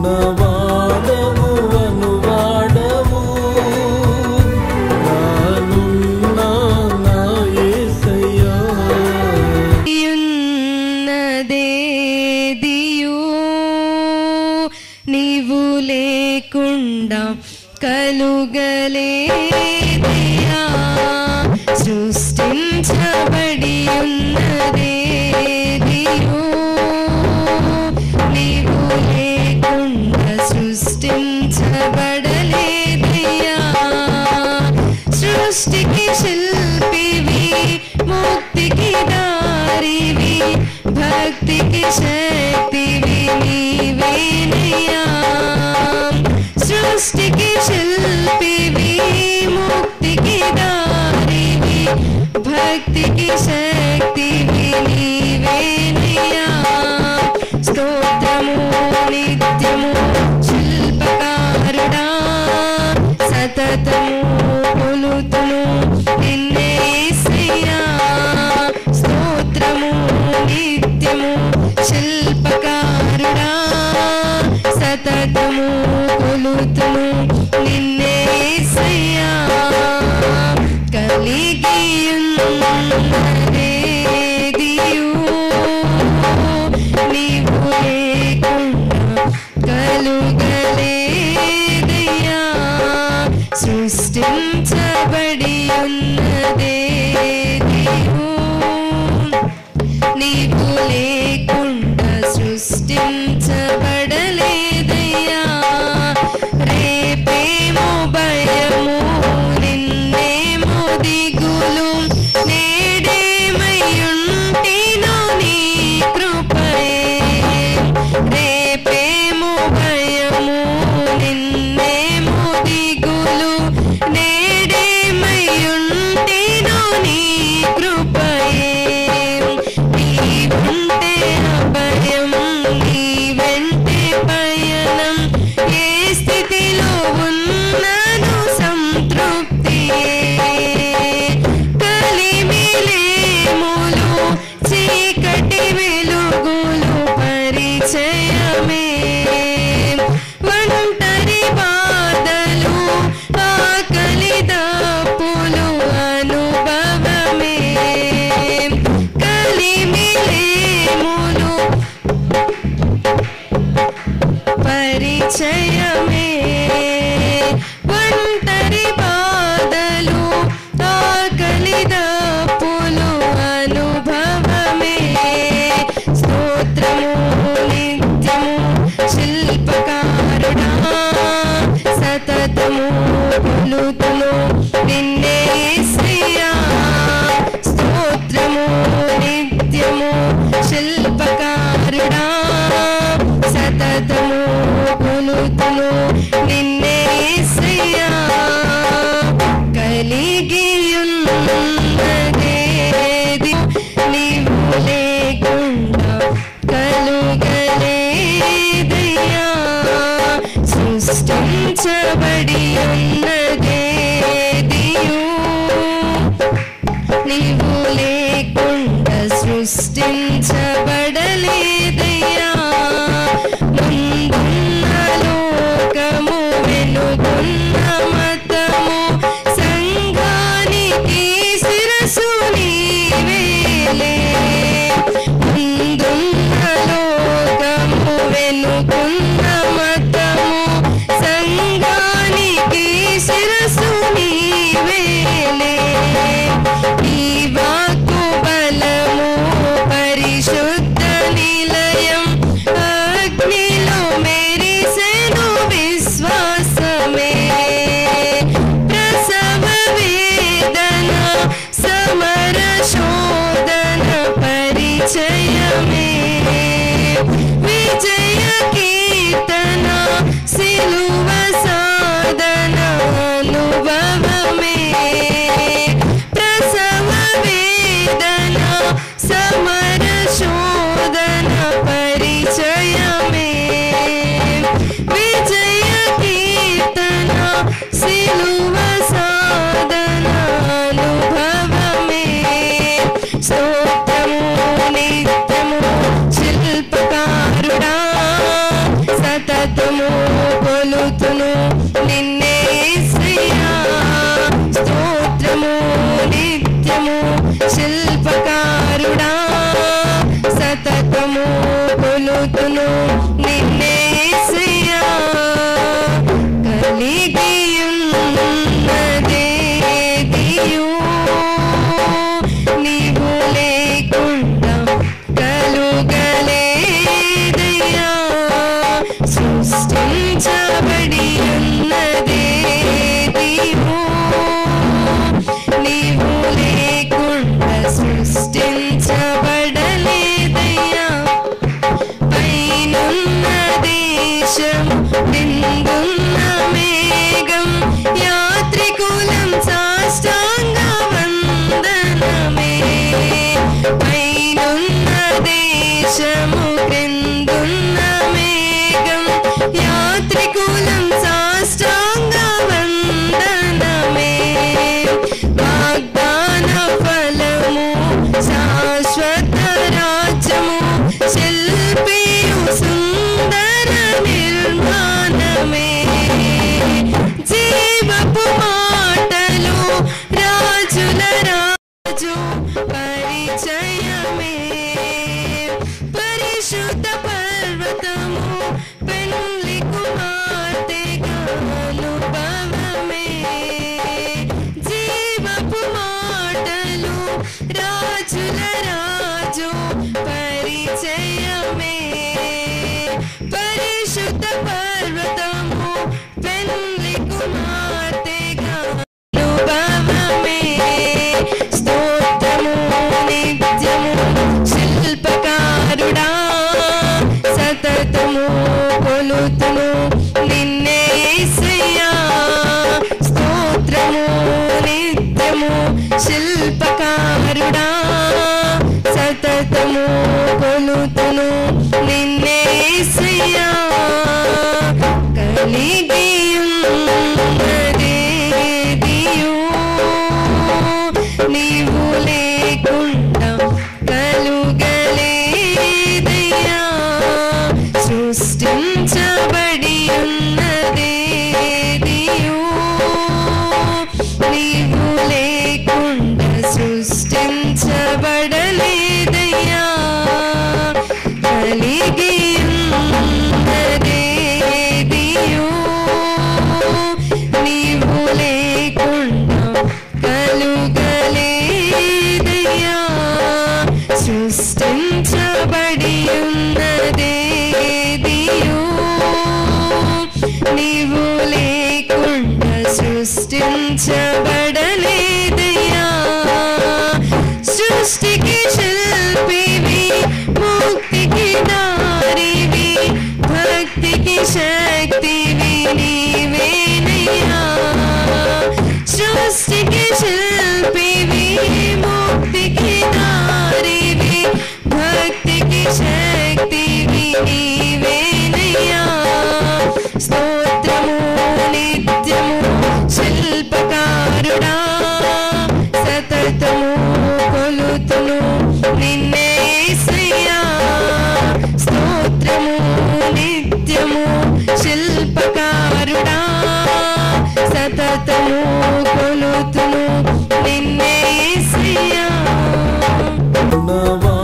ఉన్నవాడవు అనువాడవు నానున్నా నా యేసయ్యా ఉన్నదేదియు నీవు లేకుండా కలుగలేదయా సృష్టించబడి ఉన్నదేదియు నీవు లేకుండా సృష్టించబడలేదయా సృష్టికి శిల్పివి ముక్తికి దారివి భక్తికి శక్తివి నీవేనయ్యా సృష్టికి శిల్పివి ముక్తికి దారివి భక్తికి శక్తివి నీవేనయ్యా స్తోత్రము నిత్యము శిల్పకారుడా సతతము కొలుతును నిన్నే యేసయ్యా స్తోత్రము నిత్యము శిల్పకారుడా సతతము కొలుతును నిన్నే యేసయ్యా కలిగి ఉన్నదేదియు నీవు లేకుండా కలుగలేదయ్యా సృష్టించబడి ఉన్నదేదియు నీవు లేకుండా సృష్టించబడలేదయ్యా రేపేమో భయము నిన్నేమో దిగులు నేడేమయ్యుంటినో నీ కృపయే రేపేమో భయము నిన్నేమో దిగులు నేడేమయ్యుంటినో నీ కృపయే నీవుంటే అభయం నీ వెంటే పయనం ఏ స్థితిలో ఉన్నను సంతృప్తియే కలిమిలేములు చీకటి వెలుగులు పరిచయమే ఒంటరి బాధలు ఆకలి దప్పులు అనుభవమే కలిమిలేములు పరిచయమే ఒంటరి బాధలు ఆకలి దప్పులు అనుభవమే స్తోత్రము నిత్యము శిల్పకారుడా సతతము కొలుతును నిన్నే యేసయ్యా స్తోత్రము నిత్యము శిల్పకారుడా సతతము కొలుతును నిన్నే యేసయ్యా కలిగి ఉన్నదేది నీవు లేకుండా కలుగలేదయ్యా సృష్టించబడి ఉన్నదేదియు నీవు లేకుండా సృష్టించబడలేదయ్యా ముందున్న లోకము వెలుగున్న మతము సంఘానికి శిరసు నీవేలే ముందున్న లోకము వెలుగున్న మతము సంఘానికి శిరసు నీవేలే నీ వాక్కు బలము పరి సతతము కొలుతును నిన్నే యేసయ్యా స్తోత్రము నిత్యము శిల్పకారుడా సతతము కొలుతును నిన్నే యేసయ్యా కలిగియున్నదేదియు నీవు లేకుండా కలుగలేదయ్యా సృష్టించబడి ఉన్నదేదియు నీవు లేకుండా సృష్టించబడలేదయ్యా పైనున్న దేశం నిండున్న మేఘం యాత్రికులం సాష్టాంగ వందనమే పైనున్న దేశము క్రిందున్న మేఘం యాత్రికులం సాష్టాంగ వందనమే వాగ్దాన ఫలము శాశ్వత రాజ్యము శిల్పియు సుందర నిర్మాణమే జీవపు మాటలు రాజుల రాజు పరిచయమే పరిశుద్ధ పర్వతము పెళ్లి కుమార్తెగా అనుభవమే జీవపు మాటలు రాజుల రాజు పరిచయమే పరిశుద్ధ పర్వతము పెళ్లి కుమార్తెగా అనుభవమే స్తోత్రము నిత్యము శిల్పకారుడా సతతము కొలుతును నిన్నే యేసయ్యా స్తోత్రము నిత్యము శిల్పకారుడా సతతము కొలుతును నిన్నే యేసయ్యా కలిగియున్నదేదియు నీవు లేకుండా కలుగలేదయ్యా సృష్టించబడి ఉన్నదేదియు నీవు లేకుండా సృష్టించబడలేదయ్యా కలిగియున్నదేదియు నీవు లేకుండా కలుగలేదయ్యా సృష్టించబడి ఉన్నదేదియు నీవు లేకుండా సృష్టించబడలేదయ్యా సృష్టికి శిల్పివి ముక్తికి దారివి భక్తికి శక్తివి నీవేనయ్యా సృష్టికి శిల్పివి ముక్తికి దారివి భక్తికి శక్తివి నీవేనయ్యా స్తోత్రము నిత్యము శిల్పకారుడా సతతము కొలుతును నిన్నే యేసయ్యా స్తోత్రము నిత్యము శిల్పకారుడా సతతము కొలుతును నిన్నే యేసయ్యా ఉన్నవా